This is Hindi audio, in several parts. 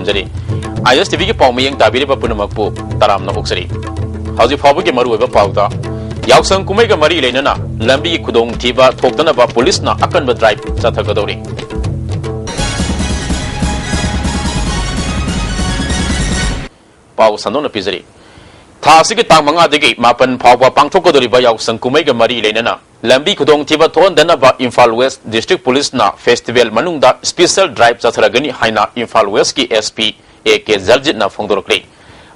थमजरी IS TV की पाउमियंग ताबीरे पुनमकपु तरामना उक्सरी हौजी फाबु के मरुएबा पाउदा याउसंग कुमै का मरी लेनना लंबी खुदोंग थीबा थोक्तनबा पुलिसना अकनब ड्राइव चथगदौरी पाउ सनोन पिजरी थासी के तांग मंगा दगी मापन फावबा पांगथोकदोरिबा याउसंग कुमै का मरी लेनना लंबी खुदोंग थीबा थोनदनबा इम्फाल वेस्ट डिस्ट्रिक्ट पुलिस ना फेस्टिवल मनुंगदा स्पेशल ड्राइव चथरगनी हाइना इम्फाल वेस्ट की SP AK जर्जित ना फोंगदोरक्ले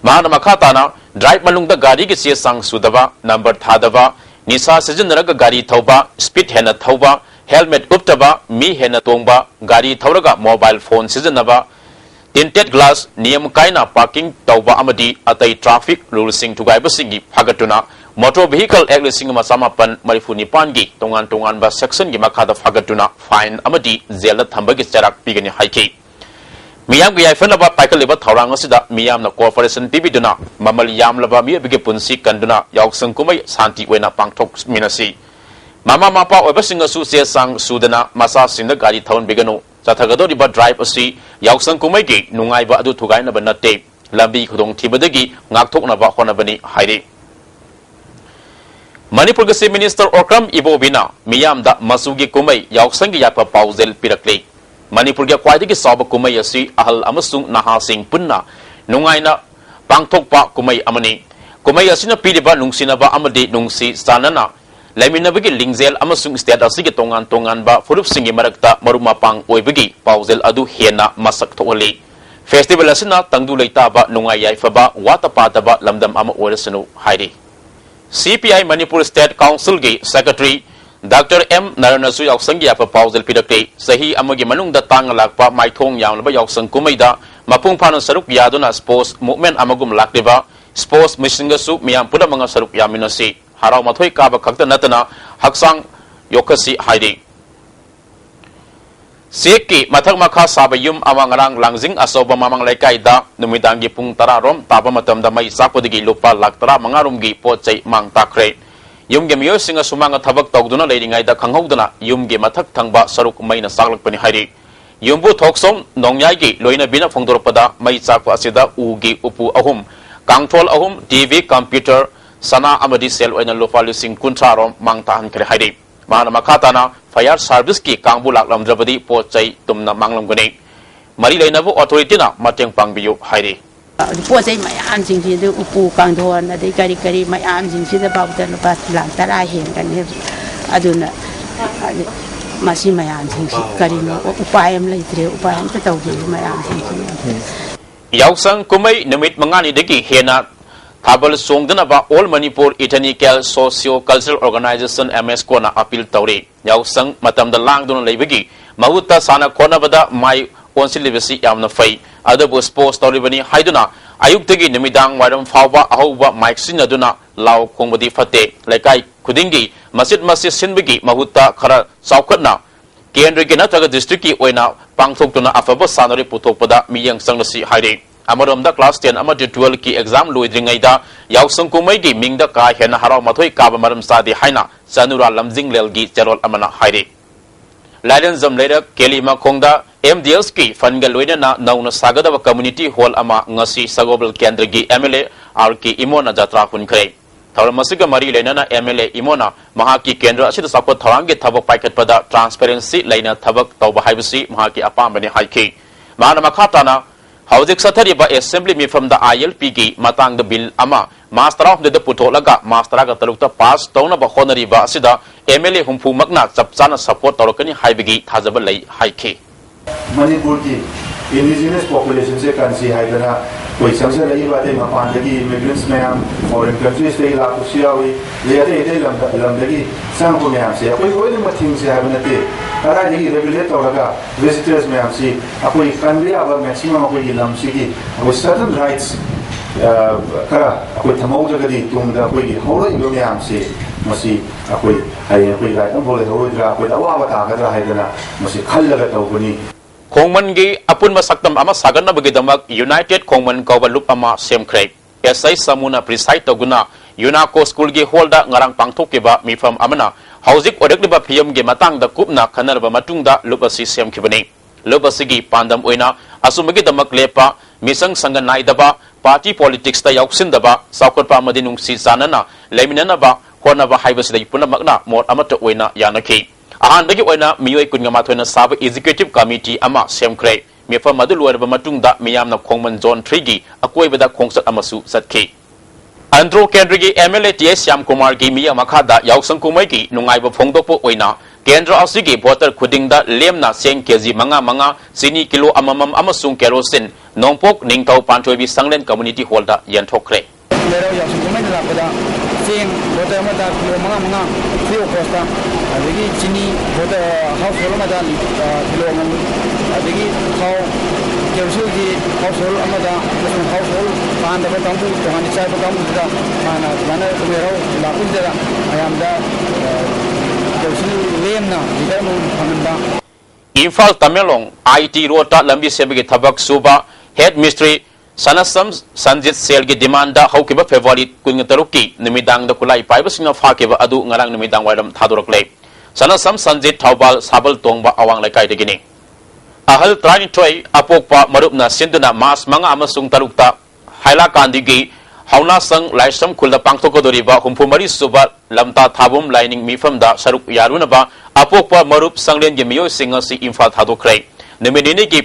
महान मखाताना ड्राइव मनुंगदा गाड़ी की चे सांग सुदबा नंबर थादबा निशा सिजनरग गाड़ी थौबा स्पीड हेना थौबा हेलमेट उपतबा मी हेना तोंबा गाड़ी थौरगा मोबाइल फोन सिजनबा tinted glass नियम कायना पार्किंग तौबा अमदी अतई ट्रैफिक रूल्सिंग थुगाइबसिंगी फागतुना मोटर व्हीकल एक्ट लिसिंग मसामापन मरिफु निपानगी तोंगान तोंगान बा सेक्शन की मखादा फागतुना फाइन अमदी जेल थंबगी चराक पिगनी हाइकी मियाम की याइफनबा पाइकलिबा थौरांग असिदा मियामना कोऑपरेशन पिबिदुना ममल यामलबा मियबिगे पुंसी कंदुना याउसंग कुमै शांति ओइना पांगथोक मिनसी मामा मापा ओबसिंगसु से सांग सुदना मसा सिंग गाड़ी थौन बिगनो चथगदोरिबा ड्राइव असि याउसंग कुमै की नुंगाइबा अदु थुगाइनबा नते लंबी खुदोंग थीबदगी ngakthoknaba honabani haire मणिपुर के चीफ मिनिस्टर ओक्रम इबोबिना मियामदा मसुगी कुमै याउसंग की यापा पाउजेल पिरक्ले मणिपुर के ख्वाइदगी साब कुमै असि अहल अमसुंग नहासिंग पुन्ना नुंगाइना पांगथोकपा कुमै अमनी कुमै असिना पिरिबा नुंसिनबा अमदी नुंसी सानना लेमिनबगी लिंगजेल अमसुंग स्टेट असिगे तोंगान तोंगानबा फुरुपसिंगी मरक्ता मरुमापांग ओइबगी पाउजेल अदु हेना मसक थोहली फेस्टिवल असिना तंगदु लेताबा नुंगाइ याइफबा वातापातबा लमदम अमा ओरसनु हाइरी CPI मणिपुर स्टेट काउंसिल की सेक्रेटरी डॉक्टर M नारायणसु याउसंग यापा पाउजेल पिरक्ते सही अमगी मनुंगदा तांग लाकपा माइथोंग यामलबा याउसंग कुमैदा मपुंग फाना सरुक यादुना स्पोर्ट्स मूवमेंट अमगुम लाक्लेबा स्पोर्ट्स मिशनगसु मियाम पुनमंगा सरुक यामिनसी हराव मथोय काबा खक्त नतना हक्सांग योखसी हाइरी सेक की मथक मखा साब युम अमांगरांग लांगजिंग असोबा मामंग लेकाइदा नुमिदांगी पुंग 10 रोम ताबा मतमदा मै सापदगी लुपा लाख 10 मंगारुमगी पोचै मांग ताख्रे युमगे मियोसिंग सुमांग थबक तौदुना लेरिंगाइदा खंगौदना युमगे मथक थंगबा सरुक मैना सागलकपनि हाइरी युमबु थोक्सोम नोंगयाइगी लोइना बिना फोंदोरपदा मै चाकपा असिदा उगी उपु अहुम कांगथोल अहुम TV कंप्यूटर सना अमदी सेल ओइना लुपा लिसिंग 30 रोम मांग ताहन खरे हाइरी माना मखाताना फायर सर्विस की कांगबु लाकलमद्रबदी पोचै तुमना मांगलमगने मरी लेनबु अथॉरिटीना मतेंग पांगबियु हाइरी पोचै मयाम सिंगसिदु उpu कांगथोन अदै करी करी मयाम सिंगसिदा बाबुदा लुपा लाख 10 हेनगने अदुना मसी मयाम सिंगसि करिनो उपाय अम लेत्रे उपाय अम तौबि मयाम सिंगसि याउसंग कुमै निमित मंगानी दगी हेना थाबल सोंगदनबा all Manipur ethnical socio cultural organisation MS कोना अपील तौरे याउसंग मतमदा लांगदुन लेबगी महुत्ता साना खोनबदा माई ओनसिलिबसी यामना फै अदबु स्पोर्ट्स तौरिबनी हाइदुना अयुक्तगी निमिदांग वारम फावबा अहौबा माइक सिनदुना लाव खोंबदी फते लेकाई खुदिंगी मस्जिद सिनबगी महुत्ता खरा चौखटना केंद्र के नत्रगा डिस्ट्रिक्ट की ओइना पांगथोक्तुना अफबा सानरे पुथोकपदा मियंग संगसी हाइरे अमरोमदा क्लास 10 अमदि 12 की एग्जाम लोइद्रिंगैदा याउसंग कुमैगी मिंगदा का हेना हराव मथोय काबा मरम सादि हाइना चनुरा लमजिंग लेलगी चेरोल अमना हाइरे लाइडन जमलेरक केलिमा खोंगदा MDS की फनगल लोइना नौना सागदब कम्युनिटी हॉल अमा ngasi सगोबल केंद्र की MLA RK इमोना जात्रा हुनखरे थौरमसिग मरी लेना MLA इमोना महाकी केंद्र असिद साको थौरांगे थबक पाइखटपदा ट्रांसपेरेंसी लेना थबक तौबा हाइबसी महाकी अपामबने हाइखि माना मखाताना हौजिक सथरिबा असेंबली मिफम द ILP की मतंग द बिल अमा मास्टर ऑफ द पुथोलगा मास्टर का तरुक्ता पास तौनबा होनरिबा असिदा MLA हुमफु मकना चपचाना सपोर्ट तौरकनी हाइबगी थाजब लई हाइखि मणिपुर की इंडिजिनस पॉपुलेशन से कंसी हाइदना कोई सबसे रही बात है मपान की इमिग्रेंट्स में हम फॉरेन कंट्रीज से लाकुसिया हुई लेते इधर लंदगी संग को में हमसे कोई कोई मथिंग से है बनते करा जी रेगुलेट होगा विजिटर्स में हमसे कोई कंट्री अब मैक्सिमम कोई लमसी की वो सर्टेन राइट्स करा कोई थमाउ जगदी तुम दा कोई होरो इलो में हमसे मसी कोई है कोई राइट बोले हो जरा कोई अवा बता गदा है जना मसी खल लगा तो बनी खोंगमन की अपुन सकतम अमा सागनबगीदमक यूनाइटेड खोंगमन कौबा लुप अमा सेमख्रे SI समूना प्रिसाइड तगुना यूनाको स्कूल की हॉलदा ngarang पांगथोकेबा मिफम अमना हौजिक ओरकलिबा फियम के मतंग द कुपना खनरबा मतुंगदा लुप असि सेमखिबनी lobasigi pandam oina asumagi damak lepa misang sangan naidaba party politics ta yauksin-daba saukotpa amadi nungsi sanana leiminanaba honaba haibasida punamakna mot amata oina yanaki ahanbagi oina miyoi kungamathona saba executive committee ama semkre mefa madu loiraba matungda miyamna khongman zone 3 gi akoibada khongsat amasu satki Andro Kendrigi MLA TS Syam Kumar gi miya makhada yausang kumai gi nungaiba phongdokpo oina Kendra asigi voter khudingda lemna seng kg manga sini kilo amamam amasung kerosene nongpok ningtau panchoibi sanglen community hall da yanthokre lero yausang kumai da pada seng voter ma da kilo manga free of cost adigi chini voter household ma da kilo amam adigi khau kerosene gi household ma da household pan da tambu tohani chai da tambu da mana mana kumero la kunjara ayam da Imphal Tamelong IT Rota Lambi Sebagi Tabak Suba Head Mystery Sanasam Sanjit Selgi Demanda Haukiba February Kunataruki Nimidang the Kulai Pibasing of Hakiba Adu Narang Nimidang Wadam Tadurokle Sanasam Sanjit Taubal Sabal Tongba Awang Lakai Gini Ahal Trani Toy Apokpa Marupna Sinduna Mas Manga Amasung Tarukta Haila Kandigi Hauna sang laisam kulda pangtokodoriba humpumari suba lamta thabum lining mifamda saruk yarunaba apokpa marup sanglen ge miyo singa si Imphal thadokre nemenini gi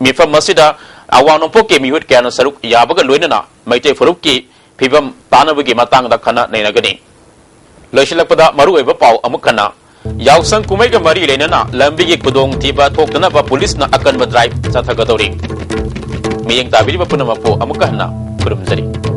mifam masida awanopok ke mihut kana saruk yabaga loinana maite furuk ki phibam tanabagi matang da khana neinagani loisilakpada maru eba pau amukana yausang kumai ga mari lenana lambi gi kudong tiba thokna ba police na akan ba drive chathagadori miyeng tabiri ba punamapo amukana kurumjari